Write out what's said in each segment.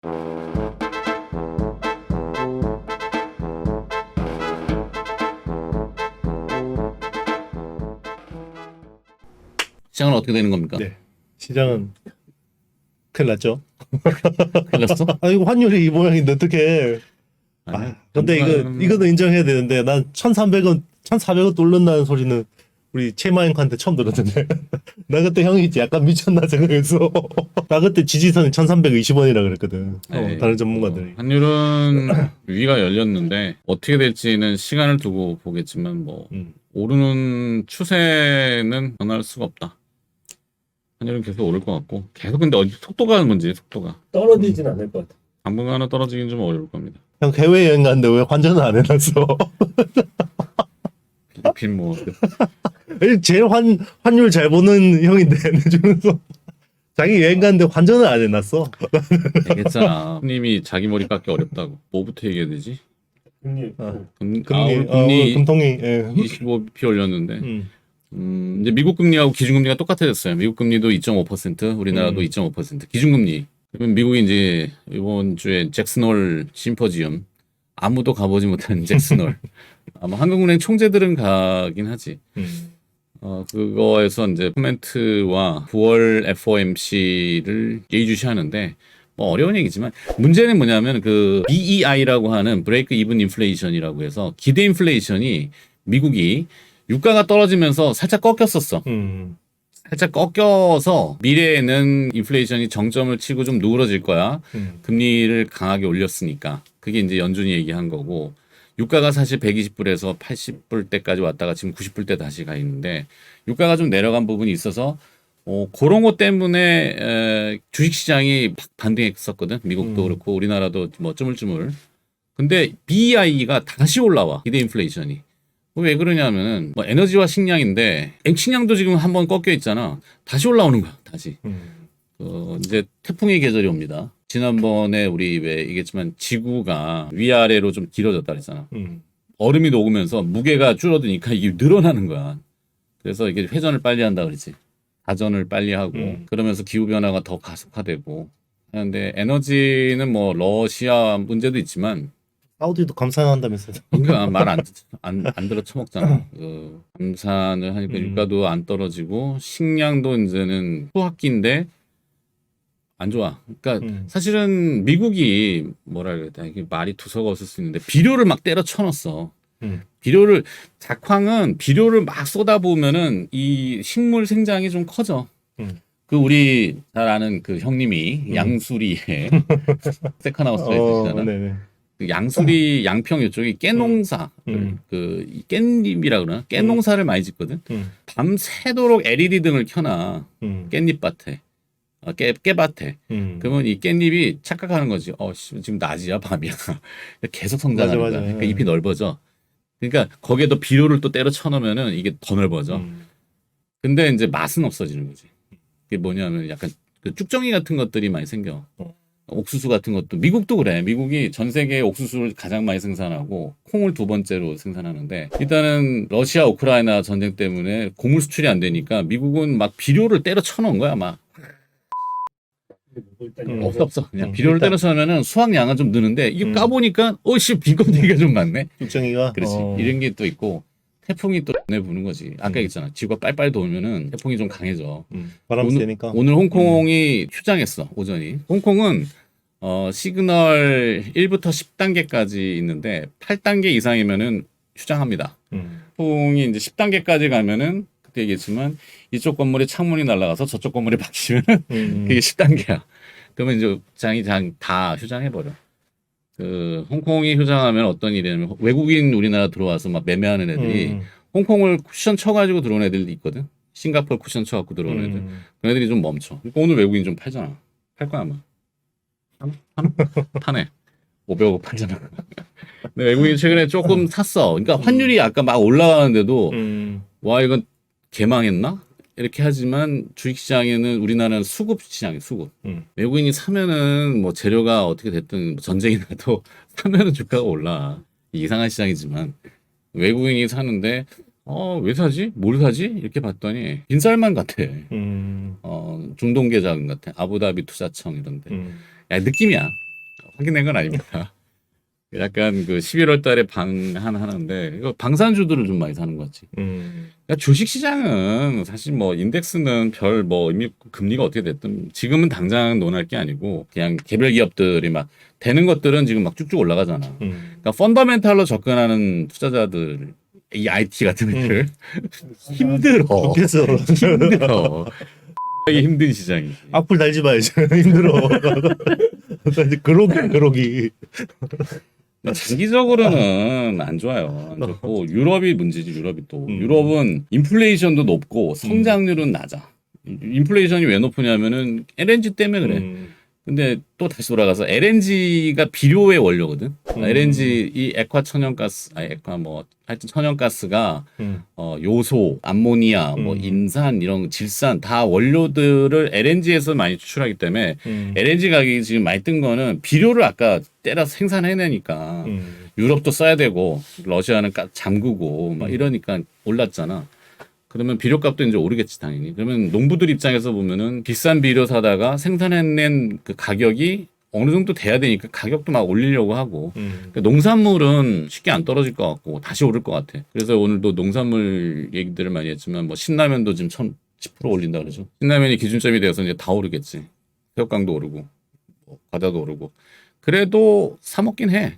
시장은 어떻게 되는 겁니까? 네. 시장은 큰일 났죠. 큰일 났어? 아, 이거 환율이 이 모양인데 어떡해. 아니, 근데 이거는 인정해야 되는데 난 1,300원, 1,400원 뚫는다는 소리는 우리 최마영한테 처음 들었는데 나 그때 형이 약간 미쳤나 생각해서 나 그때 지지선이 1,320원이라 그랬거든. 에이, 다른 전문가들이. 환율은 위가 열렸는데 어떻게 될지는 시간을 두고 보겠지만 뭐 오르는 추세는 변할 수가 없다. 환율은 계속 오를 것 같고 계속 근데 어디 속도가 문제지 속도가. 떨어지진 않을 것 같아. 당분간은 떨어지긴 좀 어려울 겁니다. 형 해외여행 갔는데 왜 환전을 안 해놨어? 필리핀 뭐 제일 환율 잘 보는 형인데 내주면서 자기 여행 갔는데 환전을 안 해놨어. 얘기했잖아. 님이 자기 머리 깎기 어렵다고. 뭐부터 얘기해야 되지? 금리, 오늘 금리, 금리 금통이, 예. 25p 올렸는데 이제 미국 금리하고 기준금리가 똑같아졌어요. 미국 금리도 2.5%, 우리나라도 2.5%. 기준금리. 그러면 미국이 이제 이번 주에 잭슨홀 심포지엄 아무도 가보지 못한 잭슨홀. 아마 한국은행 총재들은 가긴 하지. 그거에서 이제 코멘트와 9월 FOMC를 예의주시하는데 뭐 어려운 얘기지만 문제는 뭐냐면 그 BEI라고 하는 브레이크 이븐 인플레이션이라고 해서 기대 인플레이션이 미국이 유가가 떨어지면서 살짝 꺾였었어. 살짝 꺾여서 미래에는 인플레이션이 정점을 치고 좀 누그러질 거야. 금리를 강하게 올렸으니까. 그게 이제 연준이 얘기한 거고. 유가가 사실 120불에서 80불 때까지 왔다가 지금 90불 때 다시 가 있는데 유가가 좀 내려간 부분이 있어서 그런 것 때문에 주식시장이 반등했었거든. 미국도 그렇고 우리나라도 뭐 쭈물쭈물. 근데 BEI가 다시 올라와. 기대 인플레이션이. 왜 그러냐면은 뭐 에너지와 식량인데 식량도 지금 한번 꺾여 있잖아. 다시 올라오는 거야. 다시. 이제 태풍의 계절이 옵니다. 지난번에 우리 왜 얘기했지만 지구가 위아래로 좀 길어졌다 그랬잖아. 얼음이 녹으면서 무게가 줄어드니까 이게 늘어나는 거야. 그래서 이게 회전을 빨리 한다 그랬지. 가전을 빨리 하고 그러면서 기후 변화가 더 가속화되고. 그런데 에너지는 뭐 러시아 문제도 있지만 사우디도 감산한다면서요. 그러니까 말 안 들어 처먹잖아. 감산을 하니까 유가도 안 떨어지고 식량도 이제는 후학기인데 안 좋아. 그러니까 사실은 미국이 뭐라 그래야 돼. 이게 말이 두서가 없을 수 있는데 비료를 막 때려 쳐넣었어. 비료를 작황은 비료를 막 쏟아부으면은 이 식물 생장이 좀 커져. 그 우리 잘 아는 그 형님이 양수리에 세카나우스에 있으시잖아. 네네. 그 양수리 양평 이쪽이 깨농사 그 깻잎이라 그러나 깻농사를 많이 짓거든. 밤새도록 LED 등을 켜놔. 깻잎밭에. 깨밭에. 그러면 이 깻잎이 착각하는 거지. 지금 낮이야, 밤이야. 계속 성장하는 맞아. 거야. 그러니까 잎이 넓어져. 그러니까 거기에도 비료를 또 때려 쳐넣으면은 이게 더 넓어져. 근데 이제 맛은 없어지는 거지. 그게 뭐냐면 약간 그 쭉정이 같은 것들이 많이 생겨. 옥수수 같은 것도 미국도 그래. 미국이 전 세계에 옥수수를 가장 많이 생산하고 콩을 두 번째로 생산하는데 일단은 러시아 우크라이나 전쟁 때문에 곡물 수출이 안 되니까 미국은 막 비료를 때려 쳐놓은 거야, 막. 없어. 그냥 비료를 때려 쳐놓으면은 수확량은 좀 느는데 이게 까보니까 빈껍데기가 좀 많네. 육정이가. 그렇지. 이런 게 또 있고 태풍이 또 내부는 거지. 아까 얘기했잖아. 지구가 빨빨 돌면은 태풍이 좀 강해져. 바람 세니까. 오늘 홍콩이 휴장했어. 오전이. 홍콩은 시그널 1부터 10단계까지 있는데 8단계 이상이면은 휴장합니다. 태풍이 이제 10단계까지 가면은 그때 얘기했지만 이쪽 건물에 창문이 날아가서 저쪽 건물에 박히면은 그게 10단계야. 그러면 이제 장이 다 휴장해버려. 그 홍콩이 휴장하면 어떤 일이냐면 외국인 우리나라 들어와서 막 매매하는 애들이 홍콩을 쿠션 쳐가지고 들어온 애들도 있거든. 싱가포르 쿠션 쳐갖고 들어온 애들. 그런 애들이 좀 멈춰. 그러니까 오늘 외국인 좀 팔잖아. 팔 거야 아마. 파네. 500억 팔잖아. 근데 외국인 최근에 조금 샀어. 그러니까 환율이 아까 막 올라가는데도 와 이건 개망했나? 이렇게 하지만 주식시장에는 우리나라는 수급 시장이에요. 수급. 외국인이 사면은 뭐 재료가 어떻게 됐든 전쟁이 나도 사면은 주가가 올라. 이상한 시장이지만 외국인이 사는데 왜 사지? 뭘 사지? 이렇게 봤더니 빈살만 같아. 중동계 자금 같아. 아부다비 투자청 이런데. 야, 느낌이야. 확인된 건 아닙니다. 약간 그 11월 달에 하는데 이거 방산주들을 좀 많이 사는 것 같지. 그러니까 주식 시장은 사실 뭐 인덱스는 별 뭐 의미 없고 금리가 어떻게 됐든 지금은 당장 논할 게 아니고 그냥 개별 기업들이 막 되는 것들은 지금 막 쭉쭉 올라가잖아. 그러니까 펀더멘탈로 접근하는 투자자들 이 IT 같은 애들 힘들어. 좋겠어. 힘들어. 굉장히 힘든 시장이지. 악플 달지 마야지. 힘들어. 이제 그러기. 장기적으로는 안 좋아요. 안 좋고 유럽이 문제지. 유럽이 또 유럽은 인플레이션도 높고 성장률은 낮아. 인플레이션이 왜 높으냐면은 LNG 때문에 그래. 근데 또 다시 돌아가서 LNG가 비료의 원료거든. LNG 이 액화 천연가스, 액화 뭐 하여튼 천연가스가 요소, 암모니아, 뭐 인산 이런 질산 다 원료들을 LNG에서 많이 추출하기 때문에 LNG 가격이 지금 많이 뜬 거는 비료를 아까 때려서 생산해내니까 유럽도 써야 되고 러시아는 잠그고 막 이러니까 올랐잖아. 그러면 비료값도 이제 오르겠지 당연히. 그러면 농부들 입장에서 보면은 비싼 비료 사다가 생산해낸 그 가격이 어느 정도 돼야 되니까 가격도 막 올리려고 하고. 그러니까 농산물은 쉽게 안 떨어질 것 같고 다시 오를 것 같아. 그래서 오늘도 농산물 얘기들을 많이 했지만 뭐 신라면도 지금 10% 올린다 그러죠. 신라면이 기준점이 되어서 이제 다 오르겠지. 새우깡도 오르고 뭐 과자도 오르고. 그래도 사 먹긴 해.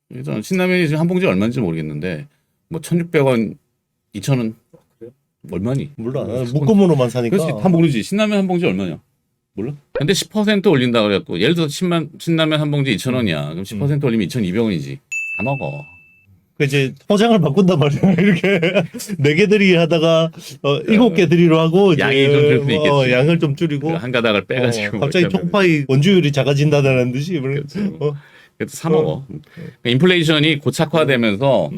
그래서 신라면이 지금 한 봉지 얼마인지 모르겠는데 뭐 1,600원, 2,000원. 얼마니? 몰라. 묶음으로만 사니까. 그렇지, 다 모르지. 신라면 한 봉지 얼마냐? 몰라? 근데 10% 올린다 그래갖고 예를 들어서 신라면 한 봉지 2,000원이야. 그럼 10% 올리면 2,200원이지. 다 먹어. 그 이제 포장을 바꾼단 말이야. 이렇게 네 개 드리 하다가 7개 드리로 하고 이제 양이 좀 줄 수 있겠지. 양을 좀 줄이고 한 가닥을 빼가지고 갑자기 이렇게 하면 통파이 원주율이 작아진다는 듯이 그래서 사 먹어. 그러니까 인플레이션이 고착화되면서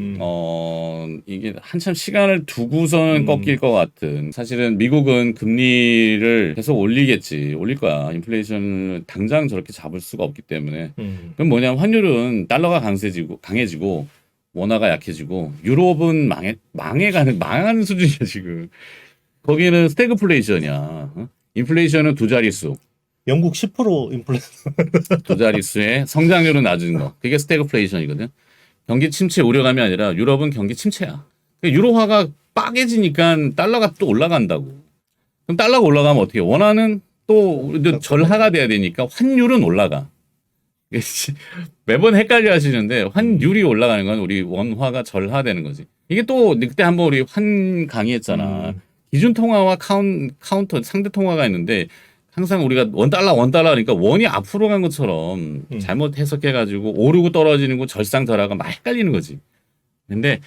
이게 한참 시간을 두고서는 꺾일 것 같은. 사실은 미국은 금리를 계속 올리겠지. 올릴 거야. 인플레이션을 당장 저렇게 잡을 수가 없기 때문에. 그럼 뭐냐면 환율은 달러가 강해지고 원화가 약해지고 유럽은 망하는 수준이야 지금. 거기는 스태그플레이션이야. 인플레이션은 두 자릿수. 영국 10% 인플레이션. 두 자릿수의 성장률은 낮은 거. 그게 스태그플레이션이거든. 경기 침체 우려감이 아니라 유럽은 경기 침체야. 그러니까 유로화가 빠개지니까 달러가 또 올라간다고. 그럼 달러가 올라가면 어떻게 해? 원화는 또 절하가 돼야 되니까 환율은 올라가. 매번 헷갈려 하시는데 환율이 올라가는 건 우리 원화가 절하되는 거지. 이게 또 그때 한번 우리 환 강의했잖아. 기준 통화와 카운터 상대 통화가 있는데 항상 우리가 원달러니까 원이 앞으로 간 것처럼 잘못 해석해가지고 오르고 떨어지는 거 절상절하가 막 헷갈리는 거지. 근데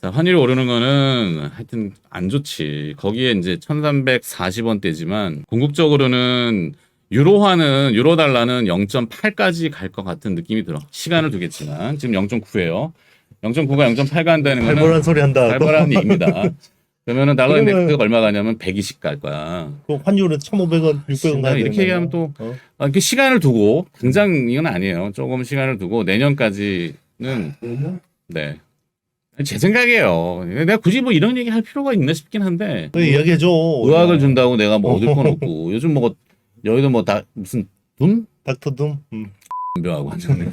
자, 환율이 오르는 거는 하여튼 안 좋지. 거기에 이제 1,340원대지만 궁극적으로는 유로달러는 0.8까지 갈 것 같은 느낌이 들어. 시간을 두겠지만 지금 0.9예요. 0.9가 0.8 간다는 거는 발벌한 소리 한다. 발벌한 얘기입니다. 그러면은 달러 인덱스가 얼마 가냐면 120 갈 거야. 그 환율은 1,500원, 600원 가야 이렇게 얘기하면 또 이렇게 시간을 두고 당장 이건 아니에요. 조금 시간을 두고 내년까지는 네. 제 생각이에요. 내가 굳이 뭐 이런 얘기 할 필요가 있나 싶긴 한데. 이야기해줘. 의학을 준다고 내가 뭐 얻을 건 없고 요즘 뭐 여의도 뭐 다 무슨 둠? 닥터 둠. 묘하고 완전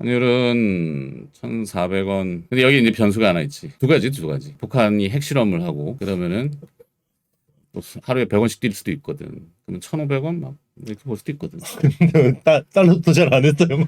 환율은 1,400원. 근데 여기 이제 변수가 하나 있지. 두 가지. 북한이 핵실험을 하고 그러면은 뭐 하루에 100원씩 뛸 수도 있거든. 그러면 1,500원 막 이렇게 볼 수도 있거든. 달러 도전 안 했어요. 뭐.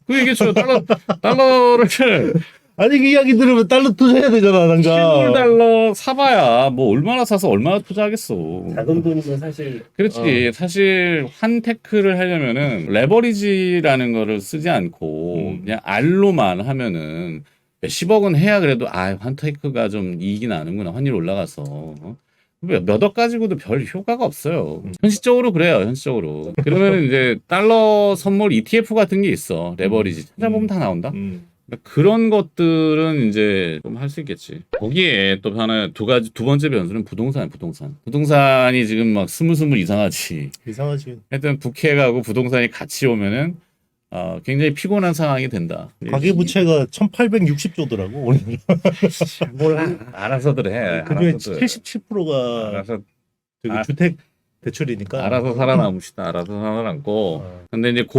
그 얘기죠. 달러를 아니 그 이야기 들으면 달러 투자해야 되잖아, 당장. 실물 달러 사봐야 뭐 얼마나 사서 얼마나 투자하겠어. 작은 돈이면 사실 그렇지. 사실 환테크를 하려면은 레버리지라는 거를 쓰지 않고 그냥 알로만 하면은 몇십억은 해야 그래도 환테크가 좀 이익이 나는구나. 환율 올라가서. 몇 억 가지고도 별 효과가 없어요. 현실적으로 그래요. 현실적으로. 그러면 이제 달러 선물 ETF 같은 게 있어. 레버리지. 찾아보면 다 나온다. 그런 것들은 이제 좀 할 수 있겠지. 거기에 또 하나 두 번째 변수는 부동산. 부동산이 지금 막 스물스물 이상하지. 이상하지. 하여튼 북핵하고 부동산이 같이 오면은 굉장히 피곤한 상황이 된다. 가계부채가 1,860조더라고 오늘. 몰라. 알아서들 해. 그중에 알아서들. 77%가 알아서 저기 주택 대출이니까. 알아서 살아남읍시다. 알아서 살아남고. 어. 근데 이제 그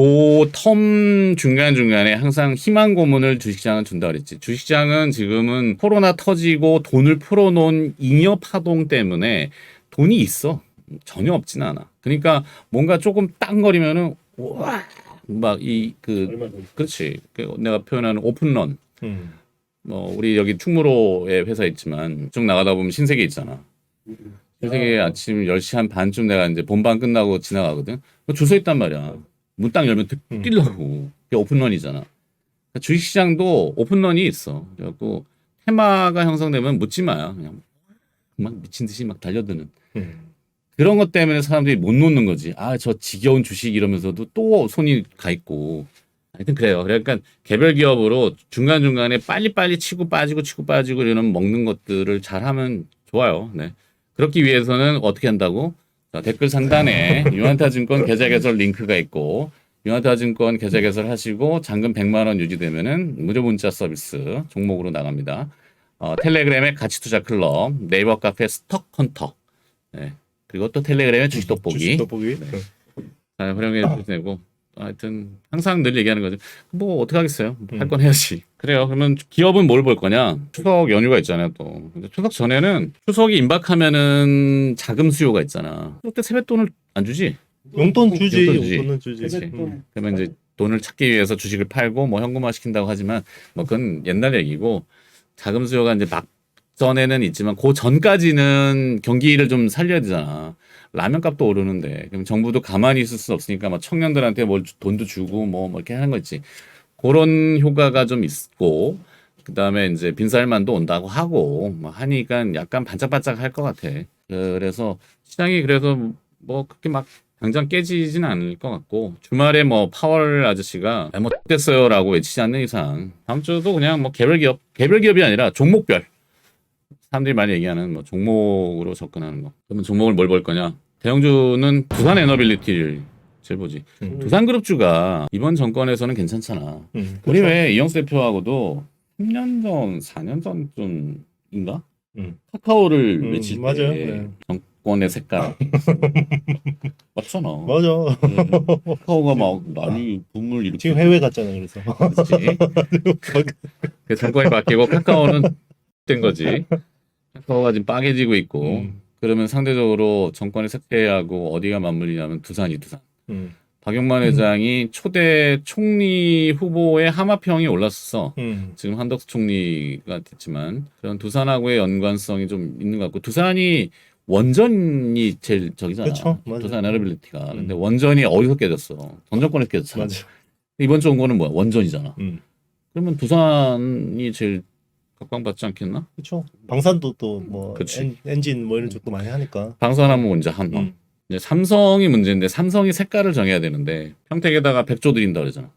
텀 중간중간에 항상 희망 고문을 주식시장은 준다 그랬지. 주식시장은 지금은 코로나 터지고 돈을 풀어놓은 잉여 파동 때문에 돈이 있어. 전혀 없진 않아. 그러니까 뭔가 조금 땅거리면은 와, 막 얼마 더 그렇지. 내가 표현하는 오픈런. 음. 뭐 우리 여기 충무로에 회사 있지만 쭉 나가다 보면 신세계 있잖아. 신세계 아침 10시 한 반쯤 내가 이제 본방 끝나고 지나가거든. 줄 서 있단 말이야. 문 딱 열면 뛰려고. 그게 오픈런이잖아. 그러니까 주식시장도 오픈런이 있어. 그래갖고 테마가 형성되면 묻지 마요. 그냥 막 미친 듯이 막 달려드는. 그런 것 때문에 사람들이 못 놓는 거지. 아, 저 지겨운 주식 이러면서도 또 손이 가 있고. 하여튼 그래요. 그러니까 개별 기업으로 중간중간에 빨리빨리 치고 빠지고 이러는 먹는 것들을 잘하면 좋아요. 네. 그렇기 위해서는 어떻게 한다고? 자, 댓글 상단에 유한타증권 계좌 개설 링크가 있고 유한타증권 계좌 개설 하시고 잔금 100만 원 유지되면은 무료 문자 서비스 종목으로 나갑니다. 텔레그램의 가치투자 클럽, 네이버 카페 스톡 헌터, 네. 그리고 또 텔레그램의 주식 돋보기. 주식 돋보기. 잘 활용해 주시고 하여튼 항상 늘 얘기하는 거죠. 뭐 어떻게 하겠어요? 할 건 해야지. 그래요. 그러면 기업은 뭘 볼 거냐? 추석 연휴가 있잖아요. 또 근데 추석 전에는 추석이 임박하면은 자금 수요가 있잖아. 그때 세뱃돈을 안 주지? 용돈 주지. 용돈 주지. 용돈은 주지. 세뱃돈. 그러면 이제 돈을 찾기 위해서 주식을 팔고 뭐 현금화 시킨다고 하지만 뭐 그건 옛날 얘기고 자금 수요가 이제 막 전에는 있지만 그 전까지는 경기를 좀 살려야 되잖아. 라면 값도 오르는데 그럼 정부도 가만히 있을 수 없으니까 막 청년들한테 뭘 돈도 주고 뭐 이렇게 하는 거 있지. 그런 효과가 좀 있고 그다음에 이제 빈살만도 온다고 하고 뭐 하니까 약간 반짝반짝 할 것 같아. 그래서 시장이 그래서 뭐 그렇게 막 당장 깨지진 않을 것 같고 주말에 뭐 파월 아저씨가 뭐 됐어요라고 외치지 않는 이상 다음 주도 그냥 뭐 개별기업이 아니라 종목별 사람들이 많이 얘기하는 뭐 종목으로 접근하는 거. 그러면 종목을 뭘 볼 거냐? 대형주는 두산 에너빌리티를 제일 보지. 두산그룹주가 이번 정권에서는 괜찮잖아. 우리 왜 이영수 대표하고도 3년 전, 4년 전쯤인가? 카카오를 외칠 때 맞아요. 네. 정권의 색깔 맞잖아. 맞아. 카카오가 막 난리 붐을 일으키고 지금 해외 갔잖아. 그래서. 그렇지. 그 정권이 바뀌고 카카오는 된 거지. 카카오가 지금 빵해지고 있고 그러면 상대적으로 정권의 색채하고 어디가 맞물리냐면 두산. 박용만 회장이 초대 총리 후보의 하마평이 올랐었어. 지금 한덕수 총리가 됐지만 그런 두산하고의 연관성이 좀 있는 것 같고 두산이 원전이 제일 저기잖아. 그쵸, 맞아요. 두산 에너빌리티가. 근데 원전이 어디서 깨졌어? 전 정권에서 깨졌잖아. 맞아. 이번 정권은 뭐야? 원전이잖아. 음. 그러면 두산이 제일 각광받지 않겠나? 그렇죠. 방산도 또 뭐 그치. 엔진 뭐 이런 쪽도 많이 하니까. 방산하면 이제 한화. 음. 이제 삼성이 문제인데 삼성이 색깔을 정해야 되는데 평택에다가 100조 드린다 그러잖아.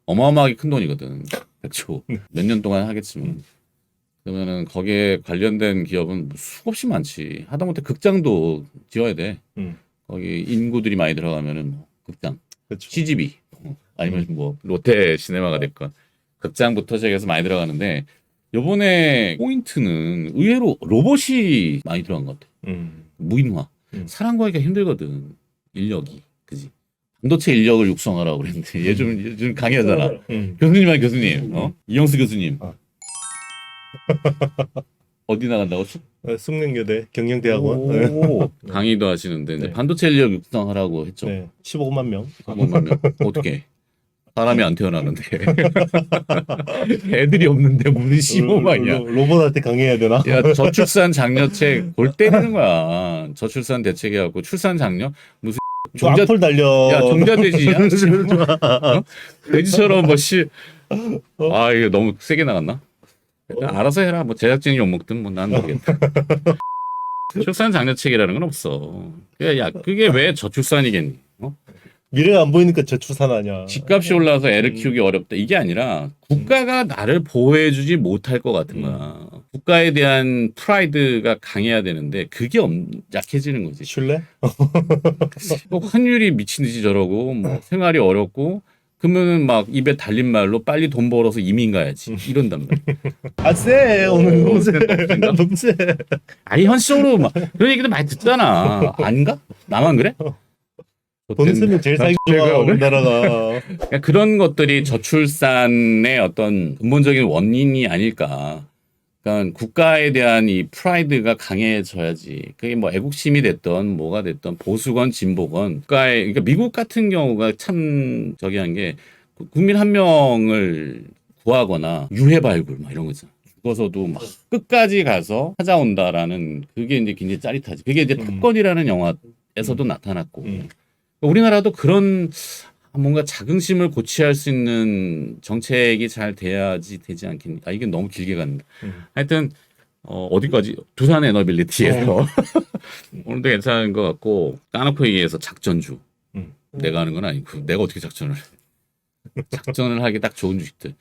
어마어마하게 큰 돈이거든. 100조. 몇 년 동안 하겠지만. 그러면은 거기에 관련된 기업은 수없이 많지. 하다못해 극장도 지어야 돼. 거기 인구들이 많이 들어가면은 뭐 극장, 그렇죠. CGV 아니면 뭐 롯데 시네마가 될까. 극장부터 시작해서 많이 들어가는데 요번에 포인트는 의외로 로봇이 많이 들어간 것 같아. 무인화. 사람 구하기가 힘들거든. 인력이. 그지? 반도체 인력을 육성하라고 그랬는데 얘 좀 강의하잖아. 교수님, 이영수 교수님. 어디 나간다고? 숙명여대 경영대학원. 오, 강의도 하시는데 이제 네. 반도체 인력 육성하라고 했죠. 네. 15만 명. 15만 명. 어떻게? 사람이 안 태어나는데 애들이 없는데 무슨 15만이야. 로봇한테 강해야 되나? 야, 저출산 장려책 골 때리는 거야. 저출산 대책이라고 출산 장려 무슨 종자 악플 달려. 야 종자돼지야. 어? 돼지처럼 뭐씨. 아 이거 너무 세게 나갔나? 알아서 해라. 뭐 제작진이 욕먹든 뭐 난 모르겠다. 출산 장려책이라는 건 없어. 야 그게 왜 저출산이겠니? 미래가 안 보이니까 저출산 아니야. 집값이 올라서 애를 키우기 어렵다. 이게 아니라 국가가 나를 보호해주지 못할 것 같은 거야. 국가에 대한 프라이드가 강해야 되는데 그게 약해지는 거지. 신뢰? 뭐 환율이 미친 듯이 저러고 뭐 생활이 어렵고 그러면은 막 입에 달린 말로 빨리 돈 벌어서 이민 가야지 이런단 말이야. 아쎄 오늘 너무 세. 없는가? 너무 세. 아니 현실적으로 막 그런 얘기도 많이 듣잖아. 아닌가? 나만 그래? 돈 쓰면 제일 살기 좋아 우리나라가. 그러니까 그런 것들이 저출산의 어떤 근본적인 원인이 아닐까. 그러니까 국가에 대한 이 프라이드가 강해져야지. 그게 뭐 애국심이 됐던 뭐가 됐던 보수건 진보건 국가의 그러니까 미국 같은 경우가 참 저기 한 게 국민 한 명을 구하거나 유해 발굴 막 이런 거 있잖아. 죽어서도 막 끝까지 가서 찾아온다라는 그게 이제 굉장히 짜릿하지. 그게 이제 탑건이라는 영화에서도 나타났고. 우리나라도 그런 뭔가 자긍심을 고취할 수 있는 정책이 잘 돼야지 되지 않겠니? 아, 이게 너무 길게 간다. 하여튼, 어디까지? 두산 에너빌리티에서. 오늘도 괜찮은 것 같고, 까놓고 얘기해서 작전주. 내가 하는 건 아니고, 내가 어떻게 작전을 해. 작전을 하기 딱 좋은 주식들.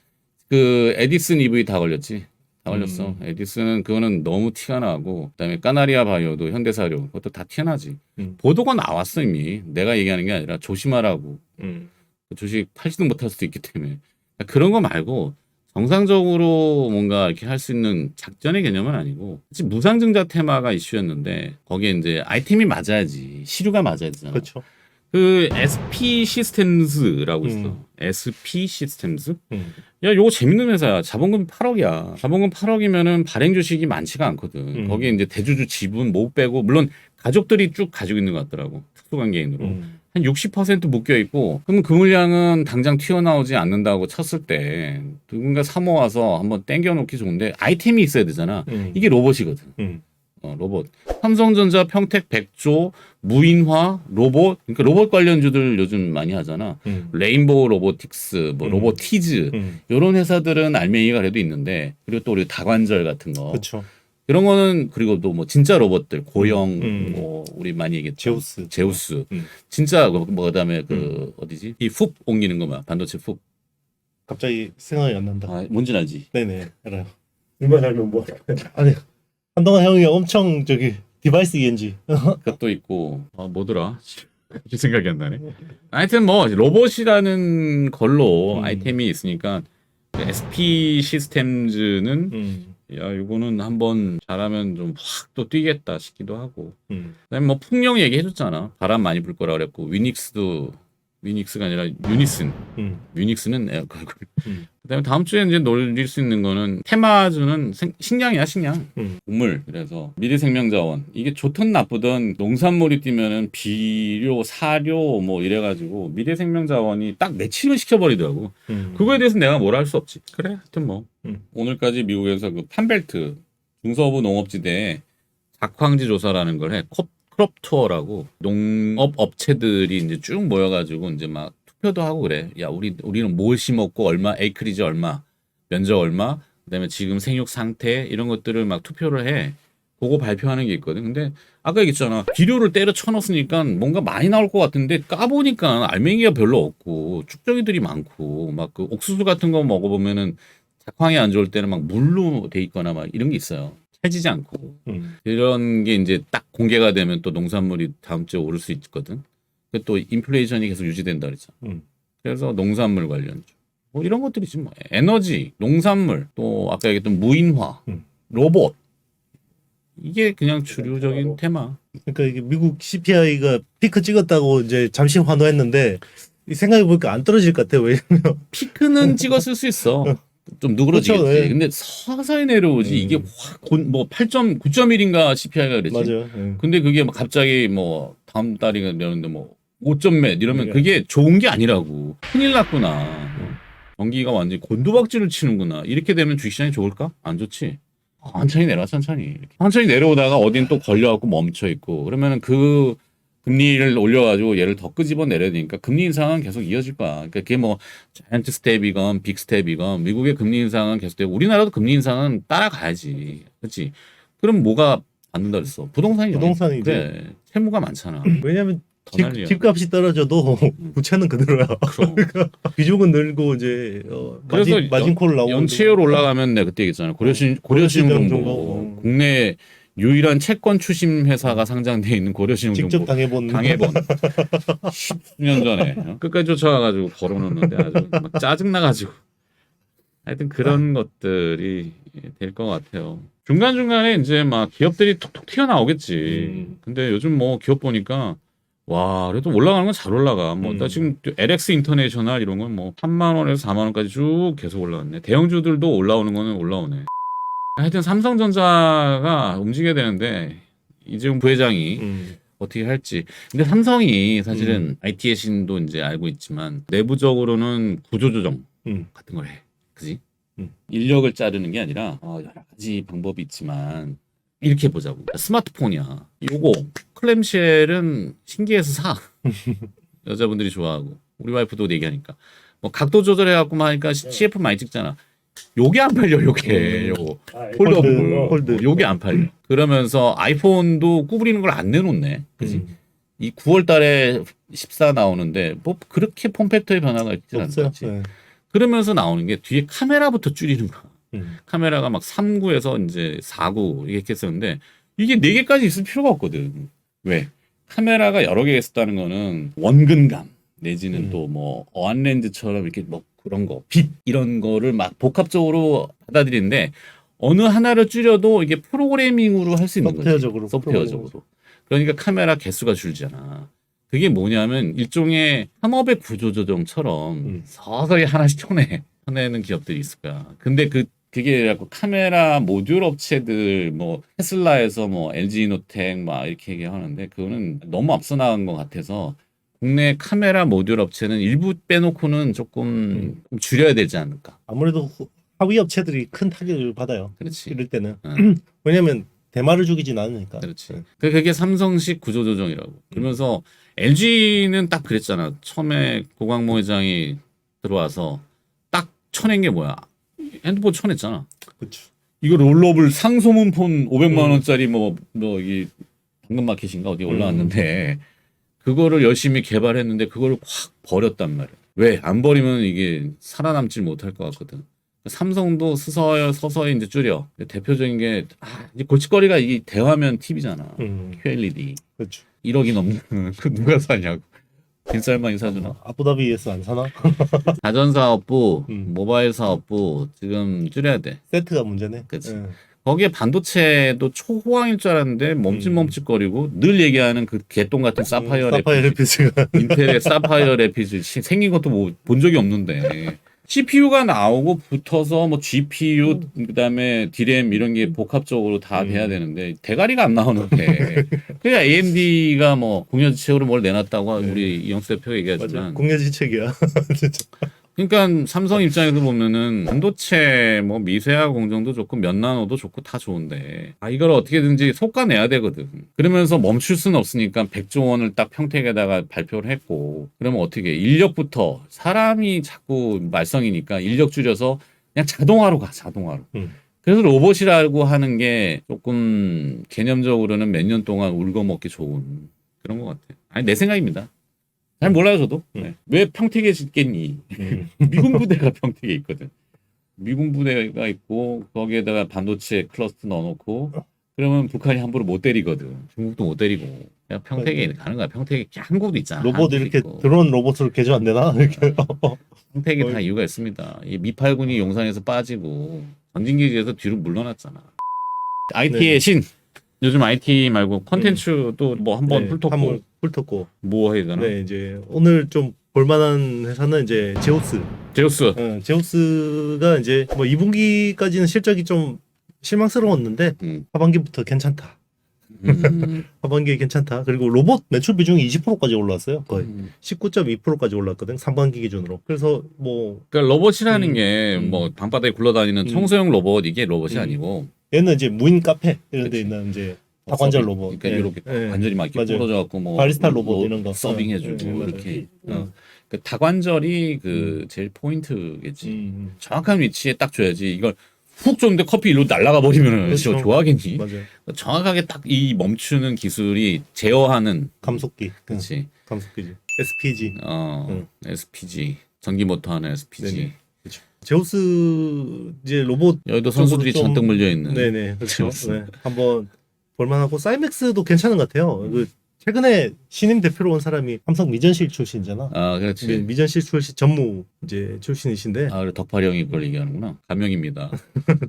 그, 에디슨 EV 다 걸렸지? 다 걸렸어. 에디슨은 그거는 너무 티가 나고, 그다음에 까나리아 바이오도 현대사료, 그것도 다 티나지. 보도가 나왔어, 이미. 내가 얘기하는 게 아니라 조심하라고. 그 주식 팔지도 못할 수도 있기 때문에. 그런 거 말고, 정상적으로 뭔가 이렇게 할 수 있는 작전의 개념은 아니고, 무상증자 테마가 이슈였는데, 거기에 이제 아이템이 맞아야지. 시류가 맞아야 되잖아. 그렇죠. 그 SP 시스템즈라고 있어. SP 시스템즈? 야, 요거 재밌는 회사야. 자본금 8억이야. 자본금 8억이면은 발행 주식이 많지가 않거든. 거기에 이제 대주주 지분 못 빼고, 물론 가족들이 쭉 가지고 있는 것 같더라고. 특수관계인으로. 한 60% 묶여 있고, 그러면 그 물량은 당장 튀어나오지 않는다고 쳤을 때, 누군가 사모아서 한번 땡겨놓기 좋은데, 아이템이 있어야 되잖아. 이게 로봇이거든. 로봇. 삼성전자, 평택, 백조, 무인화, 로봇. 그러니까 로봇 관련주들 요즘 많이 하잖아. 레인보우 로보틱스, 뭐 로보티즈. 이런 회사들은 알맹이가 그래도 있는데, 그리고 또 우리 다관절 같은 거. 그렇죠. 이런 거는 그리고 또 뭐 진짜 로봇들 고영 뭐 우리 많이 얘기했죠. 제우스. 진짜 뭐 그다음에 그 어디지? 이 훅 옮기는 거만 반도체 훅. 갑자기 생각이 안 난다. 아, 뭔지 알지? 네네 알아요. 이만 알면 뭐 아니 한동안 형이 엄청 저기 디바이스 ENG. 그것도 있고 뭐더라? 생각이 안 나네. 하여튼 뭐 로봇이라는 걸로 아이템이 있으니까 SP 시스템즈는 야, 이거는 한번 잘하면 좀 확 또 뛰겠다 싶기도 하고. 그다음에 뭐 풍력 얘기해줬잖아. 바람 많이 불 거라 그랬고 위닉스가 아니라 유니슨. 유닉스는 에어컨. 그다음에 다음 주에 이제 놀릴 수 있는 거는 테마주는 식량이야 식량. 곡물. 그래서 미래생명자원 이게 좋든 나쁘든 농산물이 뛰면은 비료, 사료 뭐 이래가지고 미래생명자원이 딱 매칭을 시켜버리더라고. 그거에 대해서 내가 뭐라 할 수 없지. 그래, 하여튼 뭐 오늘까지 미국에서 그 판벨트 중서부 농업지대에 작황지 조사라는 걸 해. 크롭 투어라고 농업 업체들이 이제 쭉 모여가지고 이제 막 투표도 하고 그래. 야, 우리는 뭘 심었고 얼마 에이크리지 얼마 면적 얼마 그다음에 지금 생육 상태 이런 것들을 막 투표를 해. 그거 발표하는 게 있거든. 근데 아까 얘기했잖아. 비료를 때려 쳐넣었으니까 뭔가 많이 나올 것 같은데 까보니까 알맹이가 별로 없고 쭉정이들이 많고 막 그 옥수수 같은 거 먹어보면은 작황이 안 좋을 때는 막 물로 돼 있거나 막 이런 게 있어요. 채지지 않고 이런 게 이제 딱 공개가 되면 또 농산물이 다음 주에 오를 수 있거든. 또 인플레이션이 계속 유지된다 그랬잖아. 그래서 농산물 관련주 뭐 이런 것들이지 뭐 에너지, 농산물 또 아까 얘기했던 무인화, 로봇 이게 그냥 주류적인 테마. 그러니까 이게 미국 CPI가 피크 찍었다고 이제 잠시 환호했는데 생각해 보니까 안 떨어질 것 같아요. 왜냐면 피크는 찍었을 수 있어. 좀 누그러지겠지. 그렇죠, 네. 근데 서서히 내려오지. 이게 확뭐 9.1인가 CPI가 그랬지. 맞아요. 근데 그게 막 갑자기 뭐 다음 달이가 되는데 뭐 5점 몇 이러면 그게 좋은 게 아니라고. 큰일 났구나. 경기가 완전히 곤두박질을 치는구나. 이렇게 되면 주식시장이 좋을까? 안 좋지. 천천히 내려와 천천히. 천천히 내려오다가 어딘 또 걸려갖고 멈춰 있고 그러면은 그 금리를 올려가지고 얘를 더 끄집어 내려야 되니까 금리 인상은 계속 이어질 거야. 그러니까 그게 뭐 자이언트 스텝이건 빅 스텝이건 미국의 금리 인상은 계속 되고 우리나라도 금리 인상은 따라가야지. 그렇지? 그럼 뭐가 받는다 그랬어? 부동산이죠. 부동산이지. 그래. 채무가 많잖아. 왜냐면 더 난리야. 집값이 떨어져도 부채는 그대로야. 그럼. 비중은 늘고 이제 그래서 마진콜 나오고 연체율 올라가면 내가 그때 얘기했잖아. 고려신용정보 고려신용정보. 국내 유일한 채권 추심 회사가 상장돼 있는 고려신용정보 직접 당해본 당해본 10년 전에 끝까지 쫓아가가지고 걸어놓는데 아주 막 짜증나가지고 하여튼 그런 것들이 될 것 같아요. 중간중간에 이제 막 기업들이 톡톡 튀어나오겠지. 근데 요즘 뭐 기업 보니까 와 그래도 올라가는 건 잘 올라가. 뭐 나 지금 LX 인터내셔널 이런 건 뭐 3만 원에서 4만 원까지 쭉 계속 올라왔네. 대형주들도 올라오는 거는 올라오네. 하여튼 삼성전자가 움직여야 되는데 이재용 부회장이 어떻게 할지. 근데 삼성이 사실은 IT의 신도 이제 알고 있지만 내부적으로는 구조조정 같은 걸 해. 그지? 인력을 자르는 게 아니라 여러 가지 방법이 있지만 이렇게 보자고. 스마트폰이야. 요거 클램쉘은 신기해서 사. 여자분들이 좋아하고 우리 와이프도 얘기하니까 뭐 각도 조절해갖고 하니까 CF 많이 찍잖아. 요게 안 팔려. 요게 요거 폴더블 폴드. 요게 안 팔려. 그러면서 아이폰도 구부리는 걸 안 내놓네. 그지? 이 9월 달에 14 나오는데 뭐 그렇게 폼팩터의 변화가 있지 없어요. 않지. 네. 그러면서 나오는 게 뒤에 카메라부터 줄이는 거야. 카메라가 막 3구에서 이제 4구 이렇게 했었는데 이게 4개까지 있을 필요가 없거든. 왜? 카메라가 여러 개 있었다는 거는 원근감 내지는 또 뭐 어안렌즈처럼 이렇게 뭐 그런 거, 빛 이런 거를 막 복합적으로 받아들이는데 어느 하나를 줄여도 이게 프로그래밍으로 할 수 있는 거지. 소프트웨어적으로. 소프트웨어적으로. 그러니까 카메라 개수가 줄잖아. 그게 뭐냐면 일종의 산업의 구조조정처럼 서서히 하나씩 쳐내는 기업들이 있을 거야. 근데 그게 카메라 모듈 업체들 뭐 테슬라에서 뭐 LG이노텍 막 이렇게 얘기하는데 그거는 너무 앞서 나간 것 같아서 국내 카메라 모듈 업체는 일부 빼놓고는 조금 줄여야 되지 않을까. 아무래도 하위 업체들이 큰 타격을 받아요. 그렇지. 이럴 때는 왜냐면 대마를 죽이진 않으니까. 그렇지. 그게 삼성식 구조조정이라고. 그러면서 LG는 딱 그랬잖아. 처음에 고광모 회장이 들어와서 딱 쳐낸 게 뭐야? 핸드폰 쳐냈잖아. 그렇죠. 이거 롤러블 상소문 폰 500만 원짜리 이 당근마켓인가 어디 올라왔는데 그거를 열심히 개발했는데 그거를 확 버렸단 말이야. 왜? 안 버리면 이게 살아남질 못할 것 같거든. 삼성도 서서히 이제 줄여. 대표적인 게 이제 골칫거리가 이 대화면 TV잖아. QLED. 그렇죠. 1억이 넘는 그 누가 사냐고. 빈쌀만이 사주나? 아부다비에서 안 사나? 자전사업부, 모바일 사업부 지금 줄여야 돼. 세트가 문제네. 그치. 예. 거기에 반도체도 초호황일 줄 알았는데 멈칫멈칫거리고 늘 얘기하는 그 개똥 같은 사파이어 래피즈가 인텔의 사파이어 래피즈 생긴 것도 뭐 본 적이 없는데 CPU가 나오고 붙어서 뭐 GPU 그다음에 DRAM 이런 게 복합적으로 다 돼야 되는데 대가리가 안 나오는데 그냥 AMD가 뭐 국내지책으로 뭘 내놨다고 우리 이영수 대표가 얘기하지만 국내지책이야. 진짜. 그러니까 삼성 입장에서 보면은 반도체 뭐 미세화 공정도 좋고 면나노도 좋고 다 좋은데 이걸 어떻게든지 솎아내야 되거든. 그러면서 멈출 수는 없으니까 100조 원을 딱 평택에다가 발표를 했고 그러면 어떻게 인력부터 사람이 자꾸 말썽이니까 인력 줄여서 그냥 자동화로 가 자동화로. 그래서 로봇이라고 하는 게 조금 개념적으로는 몇 년 동안 울거먹기 좋은 그런 것 같아요. 아니 내 생각입니다. 잘 몰라요 저도. 네. 왜 평택에 짓겠니? 미군 부대가 평택에 있거든. 미군 부대가 있고 거기에다가 반도체 클러스터 넣어놓고 그러면 북한이 함부로 못 때리거든. 중국도 못 때리고 그냥 평택에 가는 거야. 평택에 한국도 있잖아. 로봇 이렇게 있고. 드론 로봇으로 개조 안 되나? 이렇게. 평택에 다 이유가 있습니다. 이 미팔군이 용산에서 빠지고 전진기지에서 뒤로 물러났잖아. IT의 신. 요즘 IT 말고 컨텐츠도 뭐 한번 훑었고 한번 훑었고 뭐 해야 되나? 네 이제 오늘 좀 볼만한 회사는 이제 제우스. 제우스. 제우스가 이제 뭐 2분기까지는 실적이 좀 실망스러웠는데 하반기부터 괜찮다. 하반기에 괜찮다. 그리고 로봇 매출 비중이 20%까지 올라왔어요. 거의 19.2%까지 올랐거든. 상반기 기준으로. 그래서 뭐 그러니까 로봇이라는 게 뭐 방바닥에 굴러다니는 청소용 로봇 이게 로봇이 아니고 얘는 이제 무인 카페 이런 데 그치. 있는 이제 다관절 로봇. 그러니까 이렇게 관절이 막 이렇게 맞아요. 부러져 갖고 뭐 바리스타 로봇 이런 거 서빙해주고 맞아요. 이렇게. 그 다관절이 그 제일 포인트겠지. 정확한 위치에 딱 줘야지. 이걸 훅 줬는데 커피 일로 날아가 버리면은 그렇죠. 좋아하겠니? 맞아요. 정확하게 딱 이 멈추는 기술이 제어하는. 감속기. 그렇지. 감속기지. SPG. SPG. 전기 모터 하는 SPG. 네네. 그렇죠. 제우스 이제 로봇 여기도 선수들이 쪽으로 좀- 잔뜩 물려 있는. 네네 그렇죠. 네. 한번 볼만하고 사이맥스도 괜찮은 것 같아요. 그 최근에 신임 대표로 온 사람이 삼성 미전실 출신이잖아. 아, 그렇지. 미전실 출신 전무 이제 출신이신데 아, 그래, 덕팔이 형이 그걸 얘기하는구나. 가명입니다.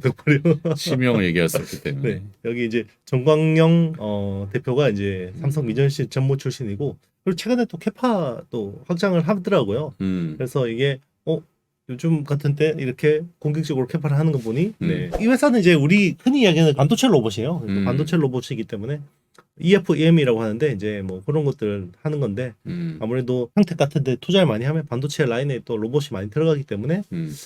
덕분에 실명을 얘기했었기 때문에. 네, 여기 이제 정광영 대표가 이제 삼성 미전실 전무 출신이고 그리고 최근에 또 캐파 또 확장을 하더라고요. 그래서 이게 요즘 같은 때 이렇게 공격적으로 캐파를 하는 거 보니 네. 이 회사는 이제 우리 흔히 이야기하는 반도체 로봇이에요. 반도체 로봇이기 때문에 EFEM이라고 하는데 이제 뭐 그런 것들 하는 건데 아무래도 평택 같은데 투자를 많이 하면 반도체 라인에 또 로봇이 많이 들어가기 때문에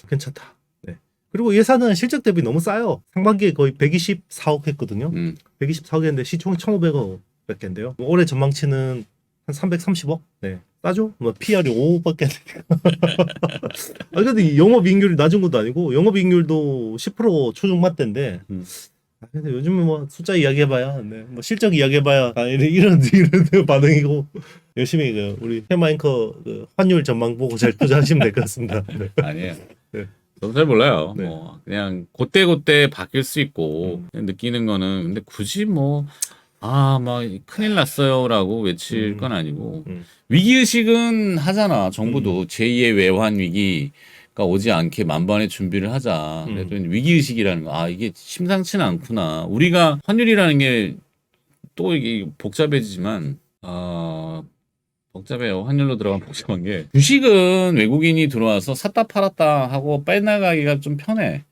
괜찮다. 네. 그리고 예산은 실적 대비 너무 싸요. 상반기에 거의 124억 했거든요. 124억 했는데 시총이 1,500억 밖에인데요. 올해 전망치는 한 330억? 네. 싸죠? 뭐 PR이 5밖에 안 되니까. 아 근데 영업이익률이 낮은 것도 아니고 영업이익률도 10% 초중반대인데 근데 요즘은 뭐 숫자 이야기해봐야 네. 뭐 실적 이야기해봐야 이런 반응이고 열심히 그 우리 해마인커 그 환율 전망 보고 잘 투자하시면 될 것 같습니다. 네. 아니에요. 네. 저도 잘 몰라요. 네. 뭐 그냥 그때 바뀔 수 있고 그냥 느끼는 거는 근데 굳이 뭐 막 큰일 났어요라고 외칠 건 아니고 위기 의식은 하잖아. 정부도 제2의 외환 위기가 오지 않게 만반의 준비를 하자. 그래도 위기 의식이라는 거 이게 심상치는 않구나. 우리가 환율이라는 게 또 이게 복잡해지지만 복잡해요. 환율로 들어가면 복잡한 게 주식은 외국인이 들어와서 샀다 팔았다 하고 빼나가기가 좀 편해.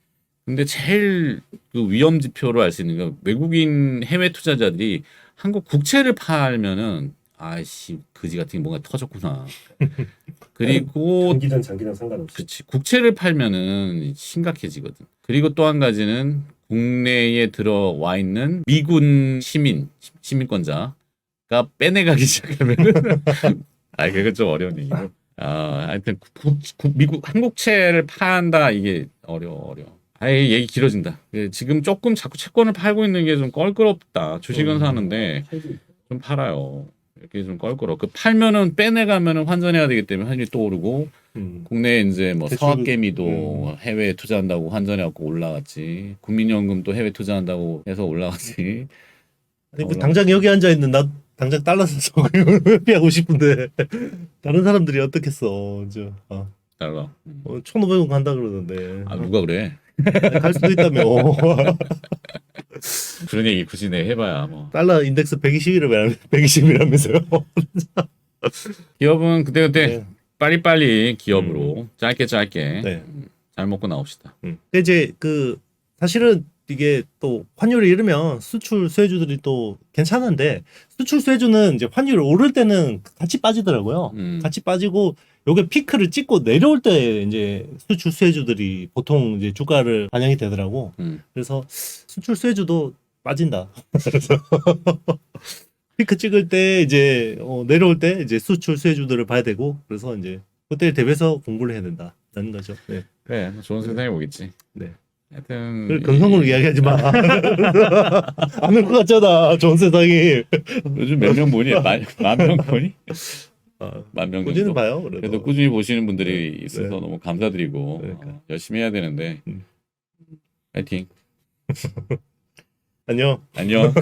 근데 제일 그 위험 지표로 알 수 있는 건 외국인 해외 투자자들이 한국 국채를 팔면은 아이씨 그지 같은 게 뭔가 터졌구나. 그리고 단기든 장기든 상관없이. 그렇지 국채를 팔면은 심각해지거든. 그리고 또 한 가지는 국내에 들어와 있는 미군 시민권자가 빼내가기 시작하면은 그건 좀 어려운 얘기고. 하여튼 미국 한국채를 판다 이게 어려워. 얘기 길어진다. 지금 조금 자꾸 채권을 팔고 있는 게 좀 껄끄럽다. 주식은 사는데 좀 팔아요. 이렇게 좀 껄끄러워. 팔면은 빼내가면은 환전해야 되기 때문에 환율이 또 오르고 국내에 이제 뭐 서학개미도 해외에 투자한다고 환전해갖고 올라갔지. 국민연금도 해외 투자한다고 해서 올라갔지. 아니, 당장 여기 앉아 있는 나 당장 달러 사서 회피하고 싶은데 다른 사람들이 어떻겠어. 달러. 1,500원 간다 그러는데. 누가 그래? 갈 수도 있다며. 그런 얘기 굳이 내 해봐야 뭐. 달러 인덱스 120이라면서요. 기업은 그때 네. 빨리빨리 기업으로 짧게 네. 잘 먹고 나옵시다. 근데 이제 사실은 이게 또 환율이 이르면 수출 수혜주들이 또 괜찮은데 수출 수혜주는 이제 환율이 오를 때는 같이 빠지더라고요. 같이 빠지고 요게 피크를 찍고 내려올 때 이제 수출 수혜주들이 보통 이제 주가를 반영이 되더라고. 그래서 수출 수혜주도 빠진다. 그래서 피크 찍을 때 이제 내려올 때 이제 수출 수혜주들을 봐야 되고 그래서 이제 그때 대비해서 공부를 해야 된다는 거죠. 네. 그래 좋은 세상이 오겠지. 네. 하여튼 건성으로 이야기하지 마. 안 올 것 같잖아. 좋은 세상이. 요즘 몇 명 보니? 만 명 보니? 만 명 꾸준히 정도. 봐요. 그래도 꾸준히 보시는 분들이 있어서 네. 너무 감사드리고 그러니까. 열심히 해야 되는데 파이팅. 안녕. 안녕.